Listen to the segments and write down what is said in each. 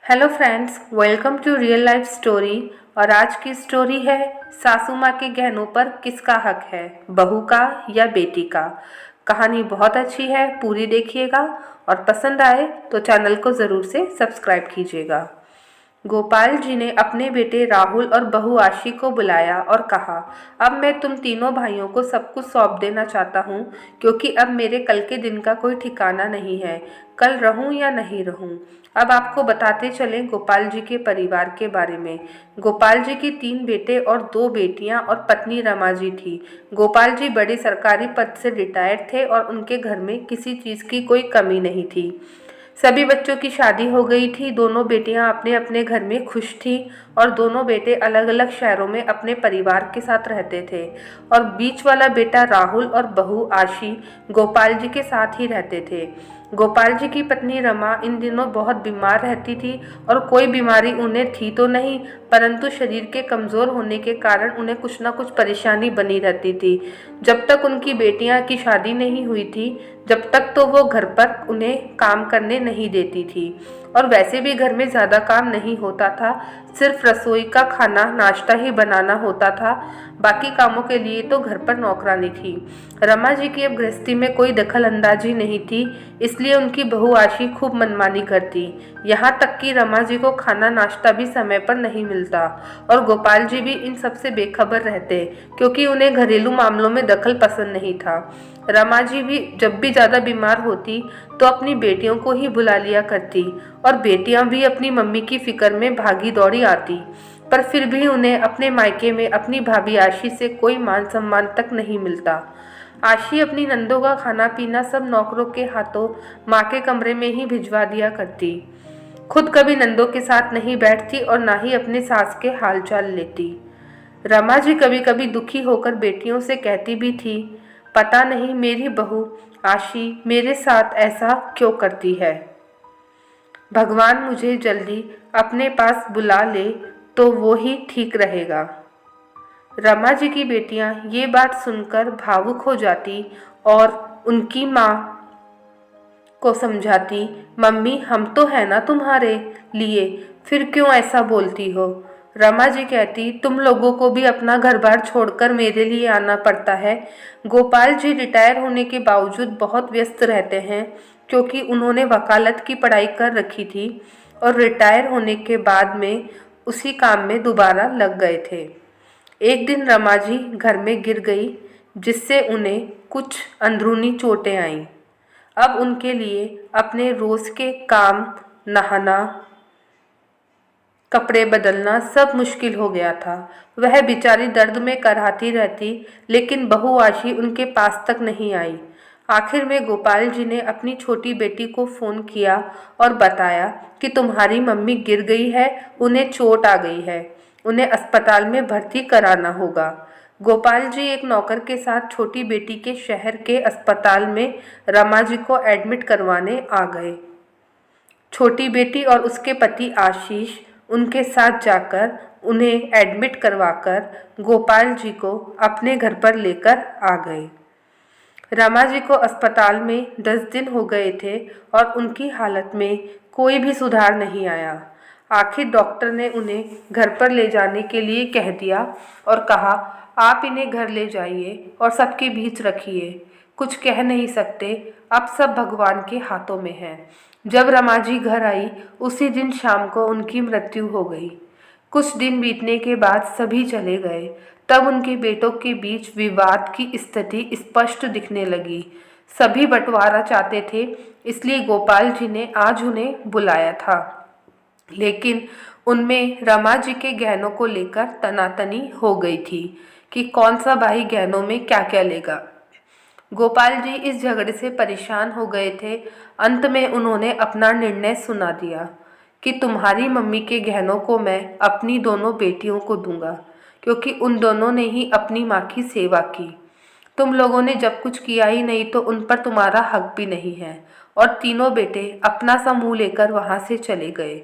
Hello friends, welcome to real life story. और आज की स्टोरी है सासू माँ के गहनों पर किसका हक है, बहू का या बेटी का। कहानी बहुत अच्छी है, पूरी देखिएगा और पसंद आए तो चैनल को ज़रूर से सब्सक्राइब कीजिएगा। गोपाल जी ने अपने बेटे राहुल और बहू आशी को बुलाया और कहा, अब मैं तुम तीनों भाइयों को सब कुछ सौंप देना चाहता हूँ, क्योंकि अब मेरे कल के दिन का कोई ठिकाना नहीं है, कल रहूँ या नहीं रहूँ। अब आपको बताते चलें गोपाल जी के परिवार के बारे में। गोपाल जी की 3 बेटे और 2 बेटियां और पत्नी रमा जी थी। गोपाल जी बड़े सरकारी पद से रिटायर्ड थे और उनके घर में किसी चीज़ की कोई कमी नहीं थी। सभी बच्चों की शादी हो गई थी। दोनों बेटियां अपने अपने घर में खुश थीं और दोनों बेटे अलग अलग शहरों में अपने परिवार के साथ रहते थे। और बीच वाला बेटा राहुल और बहू आशी गोपाल जी के साथ ही रहते थे। गोपाल जी की पत्नी रमा इन दिनों बहुत बीमार रहती थी और कोई बीमारी उन्हें थी तो नहीं, परंतु शरीर के कमज़ोर होने के कारण उन्हें कुछ ना कुछ परेशानी बनी रहती थी। जब तक उनकी बेटियां की शादी नहीं हुई थी, जब तक तो वो घर पर उन्हें काम करने नहीं देती थी। और वैसे भी घर में ज़्यादा काम नहीं होता था, सिर्फ रसोई का खाना नाश्ता ही बनाना होता था। बाकी कामों के लिए तो घर पर नौकरानी थी। रमा जी की अब गृहस्थी में कोई दखल अंदाजी नहीं थी, इसलिए उनकी बहू आशी खूब मनमानी करती। यहाँ तक कि रमा जी को खाना नाश्ता भी समय पर नहीं मिलता और गोपाल जी भी इन सब से बेखबर रहते, क्योंकि उन्हें घरेलू मामलों में दखल पसंद नहीं था। रमा जी भी जब भी ज़्यादा बीमार होती तो अपनी बेटियों को ही बुला लिया करती और बेटियां भी अपनी मम्मी की फिक्र में भागी दौड़ी आती, पर फिर भी उन्हें अपने मायके में अपनी भाभी आशी से कोई मान सम्मान तक नहीं मिलता। आशी अपनी नंदों का खाना पीना सब नौकरों के हाथों माँ के कमरे में ही भिजवा दिया करती। खुद कभी नंदों के साथ नहीं बैठती और ना ही अपने सास के हालचाल लेती। रमा जी कभी कभी दुखी होकर बेटियों से कहती भी थी, पता नहीं मेरी बहू आशी मेरे साथ ऐसा क्यों करती है। भगवान मुझे जल्दी अपने पास बुला ले तो वो ही ठीक रहेगा। रमा जी की बेटियां ये बात सुनकर भावुक हो जाती और उनकी माँ को समझाती, मम्मी हम तो है ना तुम्हारे लिए, फिर क्यों ऐसा बोलती हो। रमा जी कहती, तुम लोगों को भी अपना घर बार छोड़कर मेरे लिए आना पड़ता है। गोपाल जी रिटायर होने के बावजूद बहुत व्यस्त रहते हैं, क्योंकि उन्होंने वकालत की पढ़ाई कर रखी थी और रिटायर होने के बाद में उसी काम में दोबारा लग गए थे। एक दिन रमा जी घर में गिर गई, जिससे उन्हें कुछ अंदरूनी चोटें आईं। अब उनके लिए अपने रोज़ के काम, नहाना, कपड़े बदलना सब मुश्किल हो गया था। वह बेचारी दर्द में कराहती रहती, लेकिन बहू आशी उनके पास तक नहीं आई। आखिर में गोपाल जी ने अपनी छोटी बेटी को फ़ोन किया और बताया कि तुम्हारी मम्मी गिर गई है, उन्हें चोट आ गई है, उन्हें अस्पताल में भर्ती कराना होगा। गोपाल जी एक नौकर के साथ छोटी बेटी के शहर के अस्पताल में रमा जी को एडमिट करवाने आ गए। छोटी बेटी और उसके पति आशीष उनके साथ जाकर उन्हें एडमिट करवाकर गोपाल जी को अपने घर पर लेकर आ गए। रमा जी को अस्पताल में 10 दिन हो गए थे और उनकी हालत में कोई भी सुधार नहीं आया। आखिर डॉक्टर ने उन्हें घर पर ले जाने के लिए कह दिया और कहा, आप इन्हें घर ले जाइए और सबके बीच रखिए, कुछ कह नहीं सकते, अब सब भगवान के हाथों में है। जब रमा जी घर आई उसी दिन शाम को उनकी मृत्यु हो गई। कुछ दिन बीतने के बाद सभी चले गए, तब उनके बेटों के बीच विवाद की स्थिति स्पष्ट दिखने लगी। सभी बंटवारा चाहते थे, इसलिए गोपाल जी ने आज उन्हें बुलाया था, लेकिन उनमें रमा जी के गहनों को लेकर तनातनी हो गई थी कि कौन सा भाई गहनों में क्या क्या लेगा। गोपाल जी इस झगड़े से परेशान हो गए थे। अंत में उन्होंने अपना निर्णय सुना दिया कि तुम्हारी मम्मी के गहनों को मैं अपनी दोनों बेटियों को दूंगा, क्योंकि उन दोनों ने ही अपनी माँ की सेवा की। तुम लोगों ने जब कुछ किया ही नहीं तो उन पर तुम्हारा हक भी नहीं है। और तीनों बेटे अपना सा मुँह लेकर वहाँ से चले गए।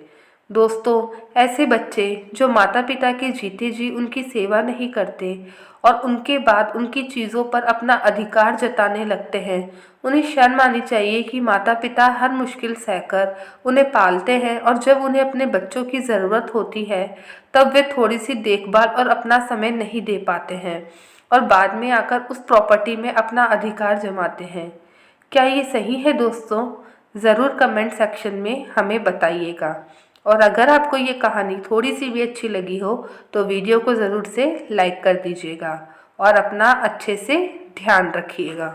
दोस्तों, ऐसे बच्चे जो माता पिता के जीते जी उनकी सेवा नहीं करते और उनके बाद उनकी चीज़ों पर अपना अधिकार जताने लगते हैं, उन्हें शर्म आनी चाहिए कि माता पिता हर मुश्किल सहकर उन्हें पालते हैं और जब उन्हें अपने बच्चों की ज़रूरत होती है तब वे थोड़ी सी देखभाल और अपना समय नहीं दे पाते हैं और बाद में आकर उस प्रॉपर्टी में अपना अधिकार जमाते हैं। क्या ये सही है दोस्तों? ज़रूर कमेंट सेक्शन में हमें बताइएगा। और अगर आपको ये कहानी थोड़ी सी भी अच्छी लगी हो तो वीडियो को ज़रूर से लाइक कर दीजिएगा और अपना अच्छे से ध्यान रखिएगा।